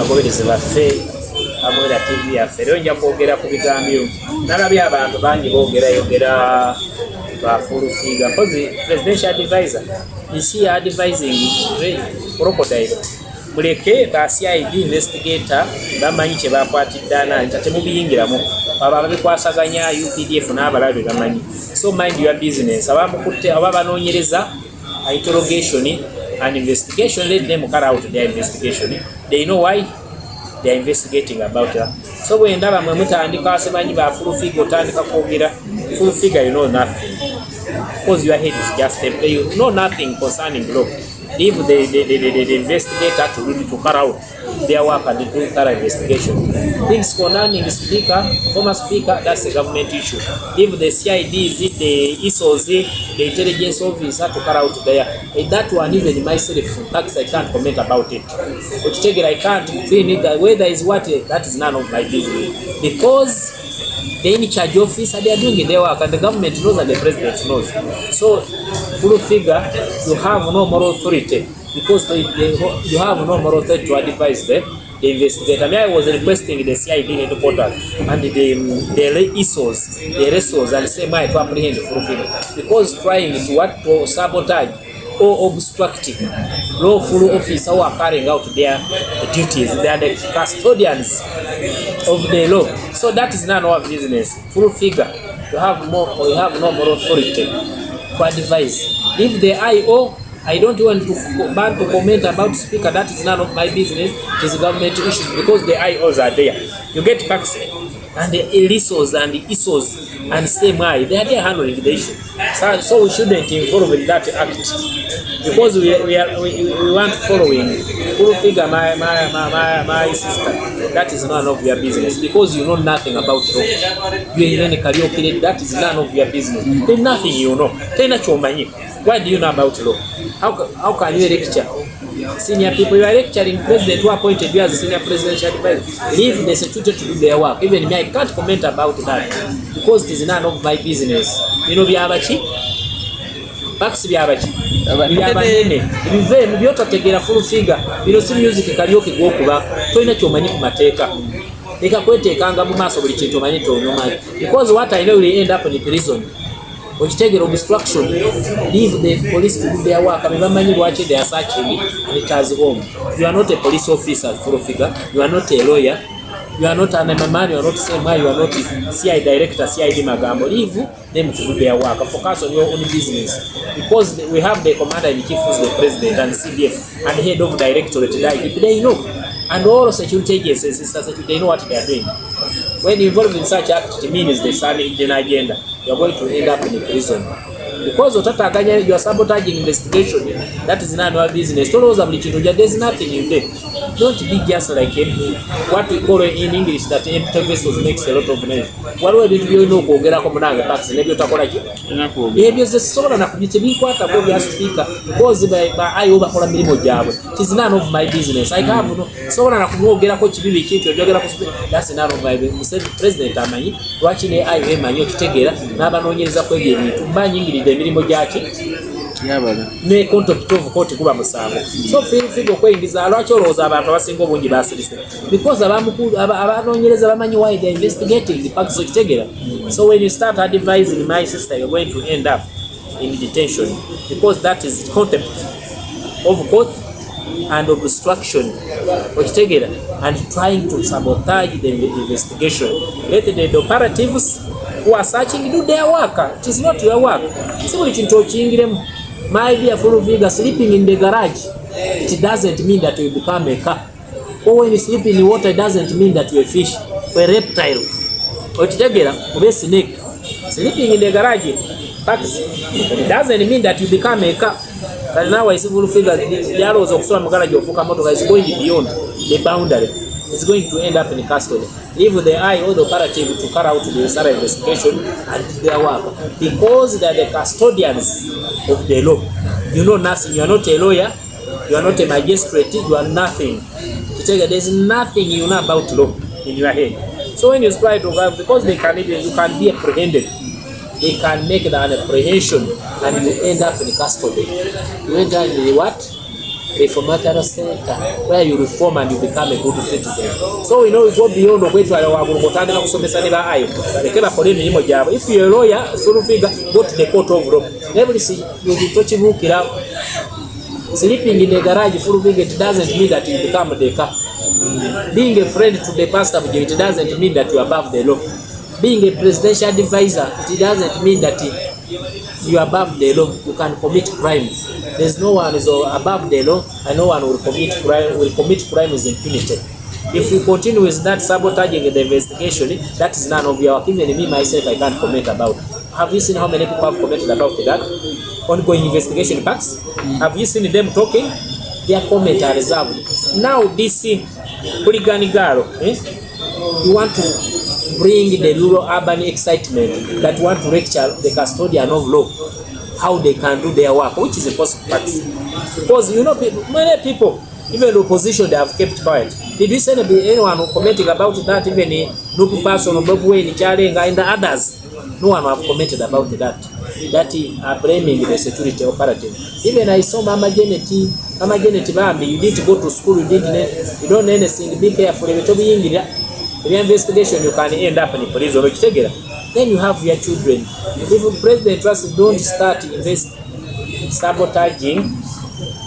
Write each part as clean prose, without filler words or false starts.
abagoberezi baffe abogera TV yaffe lero nja kwogera ku bigambyo nalabye abantu bangi boogera full figure because presidential advisor is here advising crocodile muleke ba CID investigator bamanyi kye bakwatiddana nti temubiyingiramu aba babikwasaganya UPDF n'abalabe bamanyi so mind your business abamukutte aba banoonyereza interrogation and investigation, let them carry out their investigation. They know why they are investigating about that. So when ndaba mwe mutandika asemanyi ba full figure otandika kwogera full figure, you know nothing because your head is just empty. You know nothing concerning law. Leave the investigator to carry out their work and do thorough investigation. Things concerning the speaker, former speaker, that's a government issue. Leave the CIDs, the ISOs, the intelligence officer to carry out there. And that one, even myself, I can't comment about it. Which take it, I can't feel it. That whether is what, that is none of my business. Because the in charge officer, they are doing their work, and the government knows and the president knows. So, full figure, you have no moral authority because you have no moral authority to advise the investigator. I mean, I was requesting the CID headquarters and the ISOs, the RSOs, and say my to apprehend the full figure because trying to sabotage or obstructing lawful officers who are carrying out their duties. They are the custodians of the law. So that is none of our business. Full figure, you have no moral authority to advise. If the IO, I don't want to comment about speaker, that is none of my business. It is government issues because the IOs are there. You get tax and the ISOs and the ISOs and same way, they are there handling the issue. So we shouldn't involve in that act because we want following full figure my sister. That is none of your business because you know nothing about law. You even karaoke, that is none of your business. There's nothing you know. Why do you know about law? How can you lecture senior people? You are lecturing president who appointed you as a senior presidential advisor. Leave the security to do their work. Even me, I can't comment about that because it is none of my business. You know, byabachi Max byabachi byabanene bive mu byotategera full figure. You know, si music karaoke go kuba toina kyomanyi ku mateeka ekakweteekanga mu maaso buli kintu omanyi tonyomanyi because what I know will end up in prison. Which take obstruction, leave the police to do their work. I mean, watching they are searching and it has home. You are not a police officer, full figure. You are not a lawyer. You are not an MMR. You are not same. You are not CI director, CID Magambo. Leave them to do their work. Focus on your own business because we have the commander in chief, who's the president, and CDF and head of directorate. If they know, and all security agencies, they know what they are doing. When you involve in such act, it means the same agenda. You are going to end up in a prison because you are sabotaging investigation. That is none of our business. There is nothing in there. Don't be just like what we call in English that empty vessels makes a lot of noise. What do you know? Go get a command tax. Never talk like it. Because the solar na kujitimi kwa tabu ya speaker because by over for a minimum job. It is none of my business. I have no solar na kujogera ko chibibi kintu jogera ko. That's none of my business. President amanyi watching AI manyo kitegera n'abanoonyereza kwegera ebintu mbanyingiride emirimu gyaki ne contact of court kuba musango. So feel kweyingiza lwaki olowooza abantu abasinga obungi basirise because abanoonyereza bamanyi why they are investigating the facts of kitegera. So when you start advising my sister, you're going to end up in detention because that is contempt of court and obstruction and trying to sabotage the investigation. Let the operatives who are searching do their work. It is not your work. My dear full figure, sleeping in the garage, it doesn't mean that you become a car. Or when you sleep in the water, it doesn't mean that you're a fish or a reptile. Or a snake. Sleeping in the garage, it doesn't mean that you become a car. But now I see full figure, the arrows of some garage of Fukamoto is going beyond the boundary. It's going to end up in custody. Leave the eye or the operative to carry out the necessary investigation and their work. Because they are the custodians of the law. You know nothing. You are not a lawyer. You are not a magistrate. You are nothing. There is nothing you know about law in your head. So when you try to have, because you can be apprehended. They can make an apprehension and you end up in custody. You end up in what? a formative center where you reform and you become a good citizen. So we know we go beyond okwetwala wagulu kutandika kusomesa ne baayo baleke bakole emirimu gyabwe. If you're a lawyer, sort figure, go to the court of law. Everything you tochibukira. Sleeping in a garage full of it doesn't mean that you become the car. Being a friend to the pastor, it doesn't mean that you are above the law. Being a presidential advisor, it doesn't mean that you are above the law. You can commit crimes. There's no one is above the law, and no one will commit crime. Will commit crime with impunity. If we continue with that sabotaging the investigation, that is none of your work. Even me myself, I can't comment about. Have you seen how many people have commented about that? Ongoing investigation facts. Have you seen them talking? Their comment are reserved. Now this hooligan girl, you want to bring the rural urban excitement that want to lecture the custodian of law how they can do their work, which is a possible practice. Because you know, many people, even the opposition, they have kept quiet. Did you see anyone commenting about that? Even Nupu person, Bob Wayne, Charenga, and the others? No one have commented about that. That are blaming the security operative. Even I saw Mama Janet, Bambi, you didn't go to school, you don't know anything, be careful. If the investigation, you can end up in the police or together. Then you have your children. If President Trust don't start sabotaging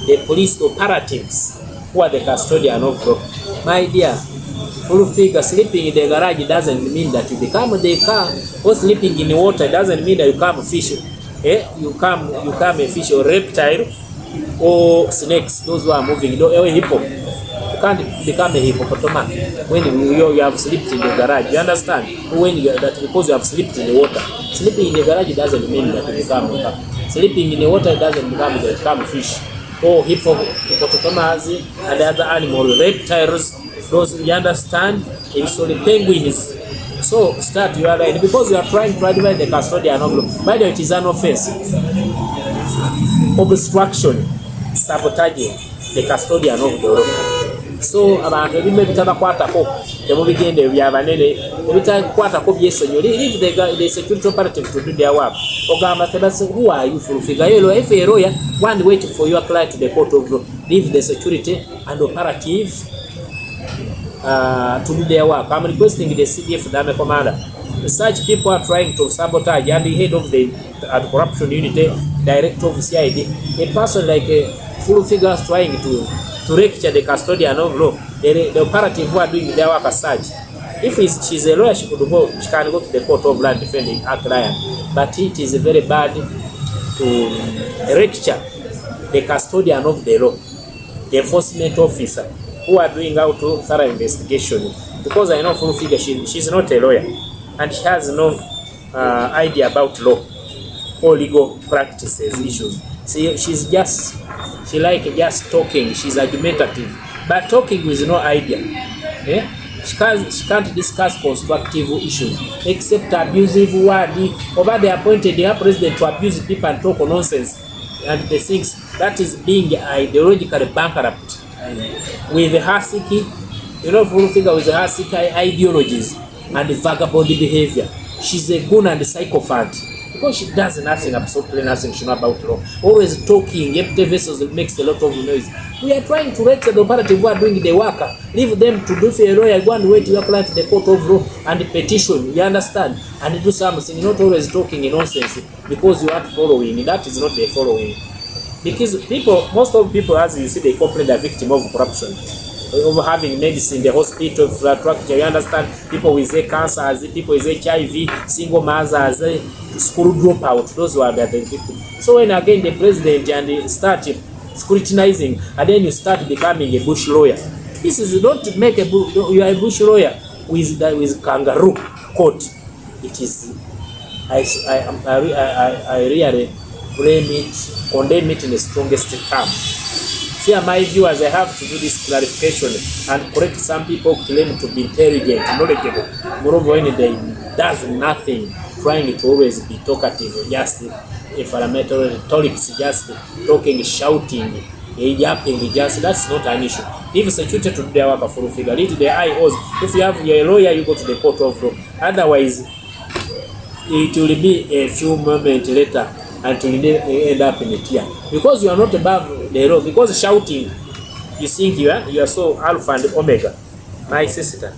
the police operatives who are the custodian of law, my dear, full figure, sleeping in the garage doesn't mean that you become the car, or sleeping in the water doesn't mean that you become a fish. You become a fish or reptile or snakes, those who are moving, or a hippo. You can't become a hippopotamus when you have slept in the garage. You understand? When that because you have slept in the water. Sleeping in the garage doesn't mean that you become a car. Sleeping in the water doesn't mean that you become a fish. Or hippopotamus and other animals, reptiles. Those you understand, so the penguins. So start your line because you are trying to advise the custodian of law. By the way, it is an offense. Obstruction, sabotaging the custodian of the law. So abantu ebimwe bitabakwatako temubigende byabanene ebitakwatako byesonyo leave the security operative to do their work. Ogamba tebase who are you for figure yellow if a lawyer one wait for your client to the court of law. Leave the security and operative to do their work. I'm requesting the CDF Dame Commander. Such people are trying to sabotage, and the head of the corruption unit, director of CID, a person like a full figure trying to lecture the custodian of law, the operative who are doing their work as such. If she's a lawyer, she can go to the court of law defending her client. But it is very bad to lecture the custodian of the law, the enforcement officer, who are doing out to thorough investigation. Because I know full figure she's not a lawyer and she has no idea about law or legal practices issues. See, she like just talking. She's argumentative, but talking with no idea. Yeah? She can't discuss constructive issues except abusive word. Over they appointed their president to abuse people and talk nonsense and the things that is being ideologically bankrupt. With the Hasiki, full figure with the Hasiki ideologies and the vagabond behavior. She's a goon and a psychopath because she does nothing, absolutely nothing she knows about law. Always talking, empty vessels that makes a lot of noise. We are trying to lecture the operative who are doing the work. Leave them to do for a lawyer, go and wait to your client to the court of law and petition, you understand? And do something, not always talking in nonsense because you aren't following. That is not the following. Because most of the people, as you see, they complain they're victim of corruption, of having medicine, the hospital, infrastructure, you understand? People with cancer, people with HIV, single mothers, school dropout, those who are the victims. So when again the president and they start scrutinizing, and then you start becoming a bush lawyer. This is don't make you are a bush lawyer with kangaroo court. It is I really blame it, condemn it in the strongest term. See, my viewers, I have to do this clarification and correct some people claim to be intelligent, knowledgeable. Moreover, when they does nothing, trying to always be talkative, just inflammatory rhetorics, just talking, shouting, yapping, just that's not an issue. If security to do their work for figure, lead the IOs. If you have your lawyer, you go to the court of law. Otherwise, it will be a few moments later until you end up in a tear because you are not above the law. Because shouting You think you are so alpha and omega. My sister,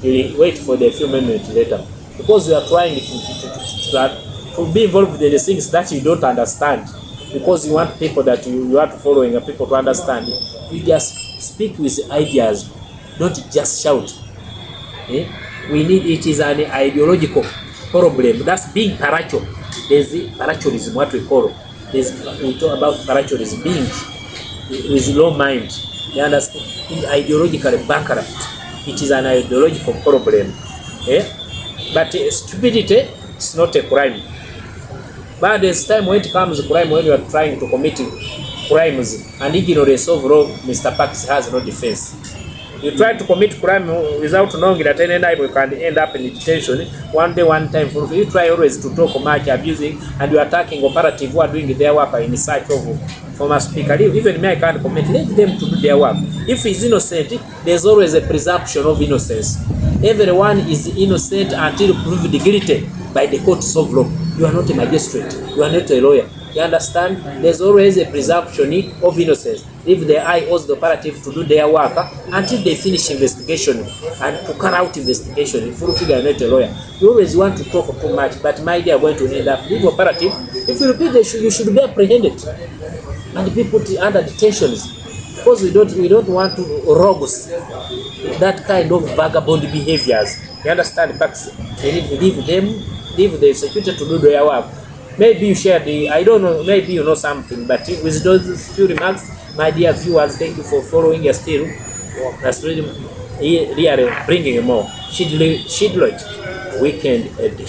you wait for the few minutes later, because you are trying to be involved in the things that you don't understand, because you want people that you are following and people to understand. You just speak with ideas, don't just shout. We need, it is an ideological problem. That's being paracho. There's paracholism, what we call. We talk about paracholism, being with low mind. You understand? Is ideologically bankrupt. It is an ideological problem. But stupidity is not a crime. But there's time when it comes to crime, when you are trying to commit crimes, and ignorance of law, Mr. Parks has no defense. You try to commit crime without knowing that any time you can end up in detention. One day, one time. You try always to talk much, abusing, and you are attacking operative who are doing their work in search of former speaker. Even me, I can't commit. Let them to do their work. If he's innocent, there's always a presumption of innocence. Everyone is innocent until proved guilty by the courts of law. You are not a magistrate. You are not a lawyer. You understand? There's always a presumption of innocence. If the eye owes the operative to do their work until they finish investigation and to carry out investigation. If you figure not a lawyer, you always want to talk too much, but my idea are going to end up. Leave operative. If you repeat, you should be apprehended and be put under detentions, because we don't want to rogues that kind of vagabond behaviors. You understand? But they need to leave the security to do their work. Maybe you share I don't know, maybe you know something, but with those few remarks, my dear viewers, thank you for following us still. That's really bringing more Shidloit Weekend Edition.